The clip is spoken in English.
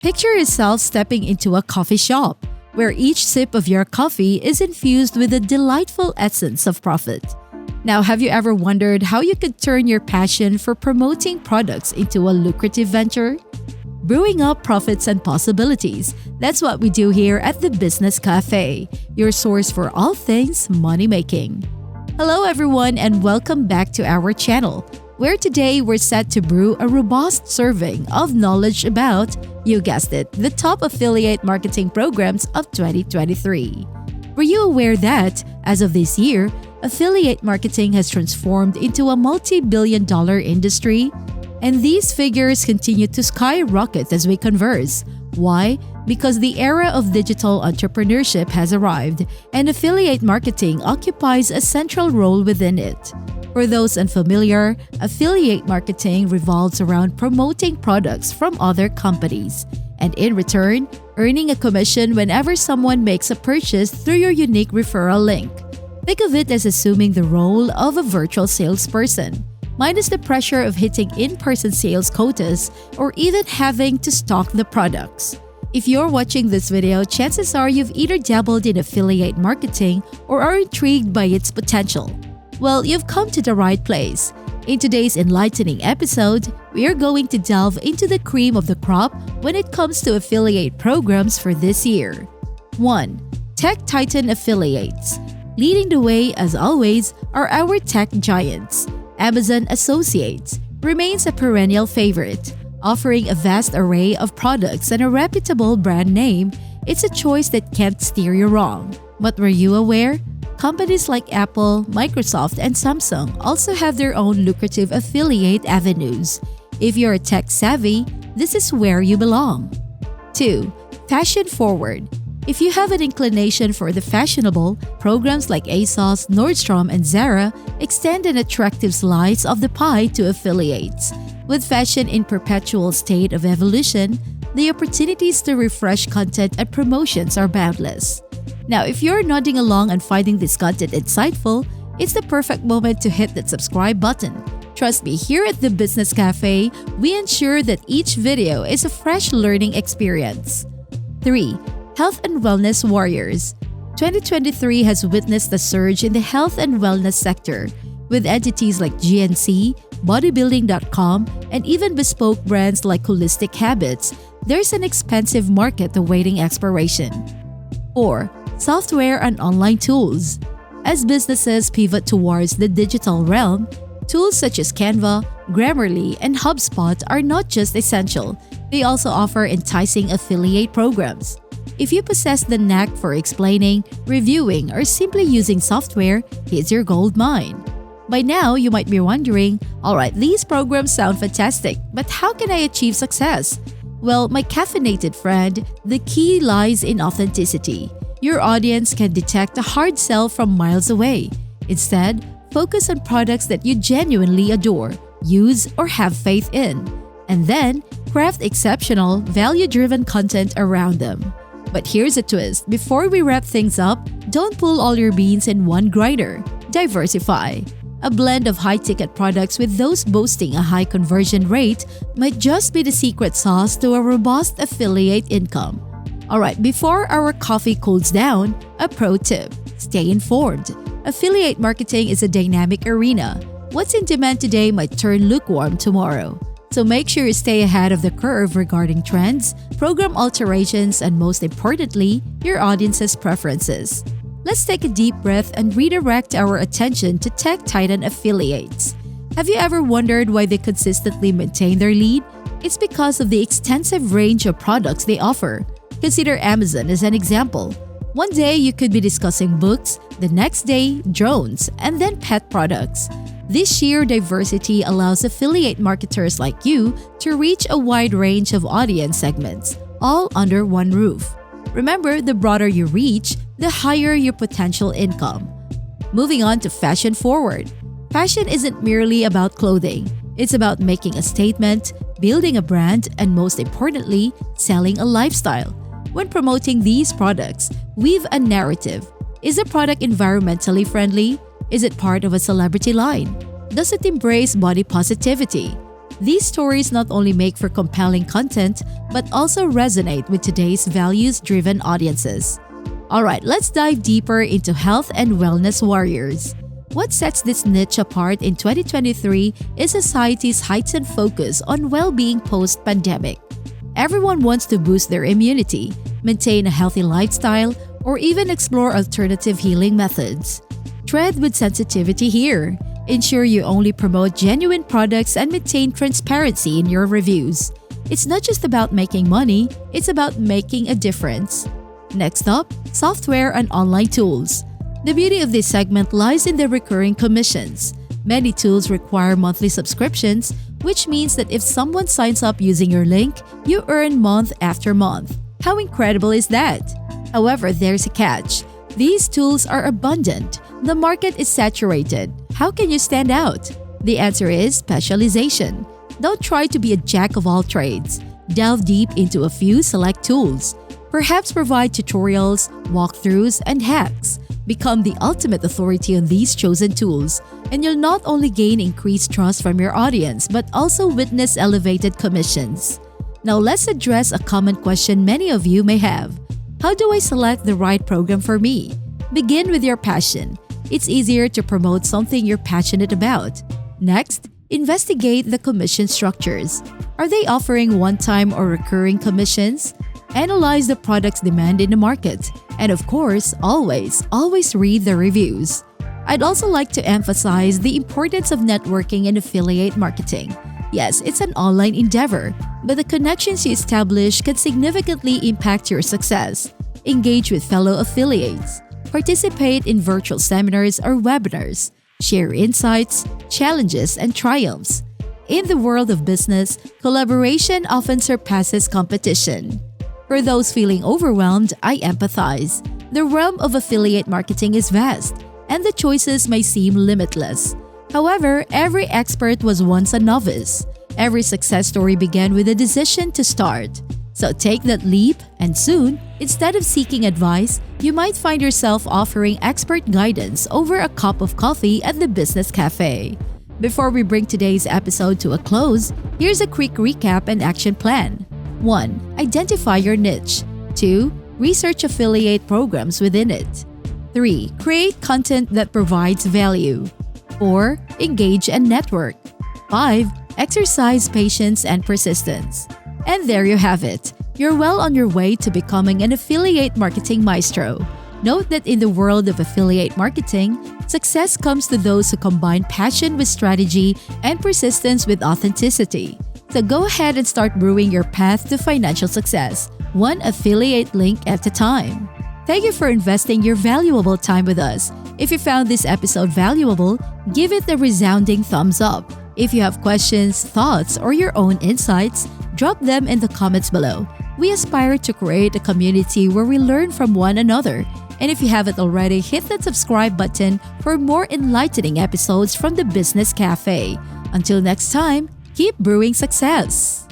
Picture yourself stepping into a coffee shop where each sip of your coffee is infused with a delightful essence of profit. Now, have you ever wondered how you could turn your passion for promoting products into a lucrative venture? Brewing up profits and possibilities. That's what we do here at the Business Cafe, your source for all things money making. Hello everyone and welcome back to our channel, where today we're set to brew a robust serving of knowledge about, you guessed it, the top affiliate marketing programs of 2023. Were you aware that, as of this year, affiliate marketing has transformed into a multi-billion-dollar industry? And these figures continue to skyrocket as we converse. Why? Because the era of digital entrepreneurship has arrived, and affiliate marketing occupies a central role within it. For those unfamiliar, affiliate marketing revolves around promoting products from other companies, and in return, earning a commission whenever someone makes a purchase through your unique referral link. Think of it as assuming the role of a virtual salesperson, minus the pressure of hitting in-person sales quotas or even having to stock the products. If you're watching this video, chances are you've either dabbled in affiliate marketing or are intrigued by its potential. Well, you've come to the right place. In today's enlightening episode, we are going to delve into the cream of the crop when it comes to affiliate programs for this year. 1. Tech Titan Affiliates. Leading the way, as always, are our tech giants. Amazon Associates remains a perennial favorite. Offering a vast array of products and a reputable brand name, it's a choice that can't steer you wrong. But were you aware? Companies like Apple, Microsoft, and Samsung also have their own lucrative affiliate avenues. If you're tech savvy, this is where you belong. 2. Fashion Forward. If you have an inclination for the fashionable, programs like ASOS, Nordstrom, and Zara extend an attractive slice of the pie to affiliates. With fashion in perpetual state of evolution, the opportunities to refresh content and promotions are boundless. Now, if you're nodding along and finding this content insightful, it's the perfect moment to hit that subscribe button. Trust me, here at the Business Cafe, we ensure that each video is a fresh learning experience. 3. Health and Wellness Warriors. 2023 has witnessed a surge in the health and wellness sector, with entities like GNC, Bodybuilding.com, and even bespoke brands like Holistic Habits. There's an expensive market awaiting exploration. 4. Software and online tools. As businesses pivot towards the digital realm, tools such as Canva, Grammarly, and HubSpot are not just essential, they also offer enticing affiliate programs. If you possess the knack for explaining, reviewing, or simply using software, here's your gold mine. By now, you might be wondering, alright, these programs sound fantastic, but how can I achieve success? Well, my caffeinated friend, the key lies in authenticity. Your audience can detect a hard sell from miles away. Instead, focus on products that you genuinely adore, use, or have faith in. And then, craft exceptional, value-driven content around them. But here's a twist. Before we wrap things up, don't pull all your beans in one grinder. Diversify. A blend of high-ticket products with those boasting a high conversion rate might just be the secret sauce to a robust affiliate income. Alright, before our coffee cools down, a pro tip. Stay informed. Affiliate marketing is a dynamic arena. What's in demand today might turn lukewarm tomorrow. So make sure you stay ahead of the curve regarding trends, program alterations, and most importantly, your audience's preferences. Let's take a deep breath and redirect our attention to Tech Titan Affiliates. Have you ever wondered why they consistently maintain their lead? It's because of the extensive range of products they offer. Consider Amazon as an example. One day you could be discussing books, the next day, drones, and then pet products. This sheer diversity allows affiliate marketers like you to reach a wide range of audience segments, all under one roof. Remember, the broader you reach, the higher your potential income. Moving on to Fashion Forward. Fashion isn't merely about clothing. It's about making a statement, building a brand, and most importantly, selling a lifestyle. When promoting these products, weave a narrative. Is a product environmentally friendly? Is it part of a celebrity line? Does it embrace body positivity? These stories not only make for compelling content, but also resonate with today's values-driven audiences. Alright, let's dive deeper into health and wellness warriors. What sets this niche apart in 2023 is society's heightened focus on well-being post-pandemic. Everyone wants to boost their immunity, maintain a healthy lifestyle, or even explore alternative healing methods. Tread with sensitivity here. Ensure you only promote genuine products and maintain transparency in your reviews. It's not just about making money, it's about making a difference. Next up, software and online tools. The beauty of this segment lies in the recurring commissions. Many tools require monthly subscriptions, which means that if someone signs up using your link, you earn month after month. How incredible is that? However, there's a catch. These tools are abundant. The market is saturated. How can you stand out? The answer is specialization. Don't try to be a jack of all trades. Delve deep into a few select tools. Perhaps provide tutorials, walkthroughs, and hacks. Become the ultimate authority on these chosen tools, and you'll not only gain increased trust from your audience but also witness elevated commissions. Now let's address a common question many of you may have. How do I select the right program for me? Begin with your passion. It's easier to promote something you're passionate about. Next, investigate the commission structures. Are they offering one-time or recurring commissions? Analyze the product's demand in the market. And of course, always read the reviews. I'd also like to emphasize the importance of networking and affiliate marketing. Yes, it's an online endeavor, but the connections you establish can significantly impact your success. Engage with fellow affiliates. Participate in virtual seminars or webinars. Share insights, challenges, and triumphs. In the world of business, collaboration often surpasses competition. For those feeling overwhelmed, I empathize. The realm of affiliate marketing is vast, and the choices may seem limitless. However, every expert was once a novice. Every success story began with a decision to start. So take that leap, and soon, instead of seeking advice, you might find yourself offering expert guidance over a cup of coffee at the business cafe. Before we bring today's episode to a close, here's a quick recap and action plan. 1. Identify your niche. 2. Research affiliate programs within it. 3. Create content that provides value. 4. Engage and network. 5. Exercise patience and persistence. And there you have it. You're well on your way to becoming an affiliate marketing maestro. Note that in the world of affiliate marketing, success comes to those who combine passion with strategy and persistence with authenticity. So go ahead and start brewing your path to financial success, one affiliate link at a time. Thank you for investing your valuable time with us. If you found this episode valuable, give it a resounding thumbs up. If you have questions, thoughts, or your own insights, drop them in the comments below. We aspire to create a community where we learn from one another. And if you haven't already, hit that subscribe button for more enlightening episodes from the Business Cafe. Until next time, keep brewing success!